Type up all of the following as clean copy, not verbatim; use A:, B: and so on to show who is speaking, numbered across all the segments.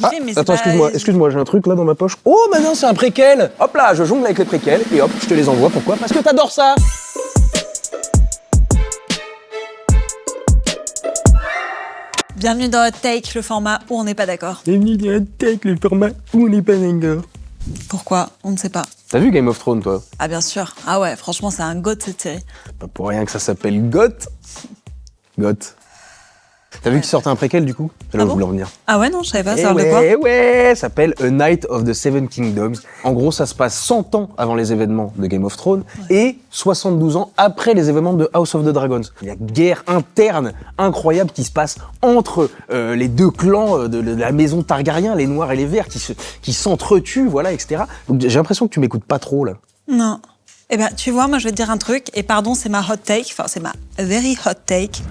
A: kiffé, mais c'est
B: Attends,
A: pas...
B: excuse-moi, j'ai un truc là dans ma poche. Oh, bah non, c'est un préquel. Hop là, je jongle avec les préquels et hop, je te les envoie. Pourquoi? Parce que t'adores ça.
A: Bienvenue dans Hot Take, le format où on n'est pas d'accord.
B: Bienvenue dans Hot Take, le format où on n'est pas d'accord.
A: Pourquoi? On ne sait pas.
B: T'as vu Game of Thrones, toi?
A: Ah bien sûr. Ah ouais, franchement, c'est un goût cette série.
B: Pas pour rien que ça s'appelle Goth. Goth. T'as vu qu'il sortait un préquel du coup? C'est là où je voulais en venir.
A: Ah ouais, non, je savais pas, ça
B: Eh
A: parle de quoi?
B: ouais, ça s'appelle A Night of the Seven Kingdoms. En gros, ça se passe 100 ans avant les événements de Game of Thrones et 72 ans après les événements de House of the Dragons. Il y a une guerre interne incroyable qui se passe entre les deux clans de la maison Targaryen, les Noirs et les Verts, qui s'entretuent, voilà, etc. Donc j'ai l'impression que tu m'écoutes pas trop là.
A: Non. Eh ben, tu vois, moi, je vais te dire un truc, et pardon, c'est ma hot take, enfin, c'est ma very hot take.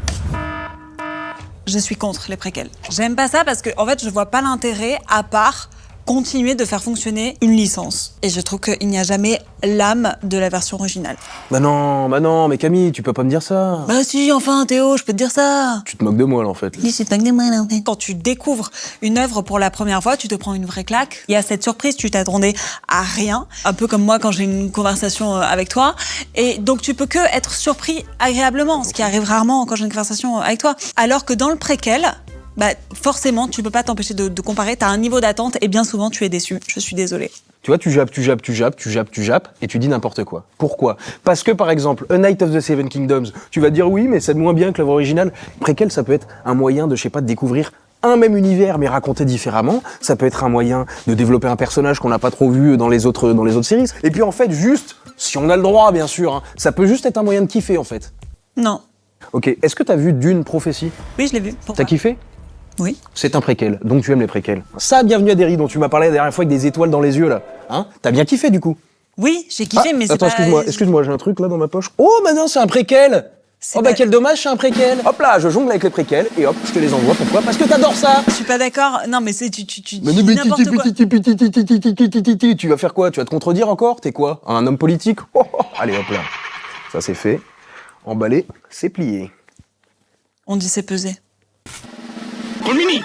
A: Je suis contre les préquels. J'aime pas ça parce que, en fait, je vois pas l'intérêt à part continuer de faire fonctionner une licence. Et je trouve qu'il n'y a jamais l'âme de la version originale.
B: Bah non, mais Camille, tu peux pas me dire ça.
A: Bah si, enfin, Théo, je peux te dire ça.
B: Tu te moques de moi là en fait.
A: Si, c'est pas que de moi, là, en fait. Quand tu découvres une œuvre pour la première fois, tu te prends une vraie claque. Il y a cette surprise, tu t'attendais à rien. Un peu comme moi quand j'ai une conversation avec toi. Et donc tu peux que être surpris agréablement, ce qui arrive rarement quand j'ai une conversation avec toi. Alors que dans le préquel, bah forcément, tu peux pas t'empêcher de comparer. T'as un niveau d'attente et bien souvent tu es déçu. Je suis désolée.
B: Tu vois, tu jappes, et tu dis n'importe quoi. Pourquoi? Parce que, par exemple, A Night of the Seven Kingdoms, tu vas te dire oui, mais c'est moins bien que l'œuvre originale. Préquel, ça peut être un moyen de, je sais pas, de découvrir un même univers, mais raconté différemment. Ça peut être un moyen de développer un personnage qu'on n'a pas trop vu dans les autres séries. Et puis, en fait, juste, si on a le droit, bien sûr, hein, ça peut juste être un moyen de kiffer, en fait.
A: Non.
B: Ok, est-ce que t'as vu Dune Prophétie?
A: Oui, je l'ai vu. Pourquoi?
B: T'as kiffé?
A: Oui.
B: C'est un préquel, donc tu aimes les préquels. Ça, Bienvenue à Derry, dont tu m'as parlé la dernière fois avec des étoiles dans les yeux, là. Hein? T'as bien kiffé, du coup?
A: Oui, j'ai kiffé, mais c'est
B: attends,
A: pas...
B: excuse-moi, j'ai un truc là dans ma poche. Oh, bah non, c'est un préquel. Oh, bah quel dommage, c'est un préquel. Hop là, je jongle avec les préquels et hop, je te les envoie. Pourquoi? Parce que t'adores ça.
A: Je suis pas d'accord. Non, mais c'est... Tu
B: Mais
A: dis n'importe quoi.
B: Tu vas faire quoi? Tu vas te contredire encore? T'es quoi? Un homme politique? Oh, oh, allez, hop là. Ça, c'est fait. Emballé, c'est plié.
A: On dit c'est pesé.
C: Mini,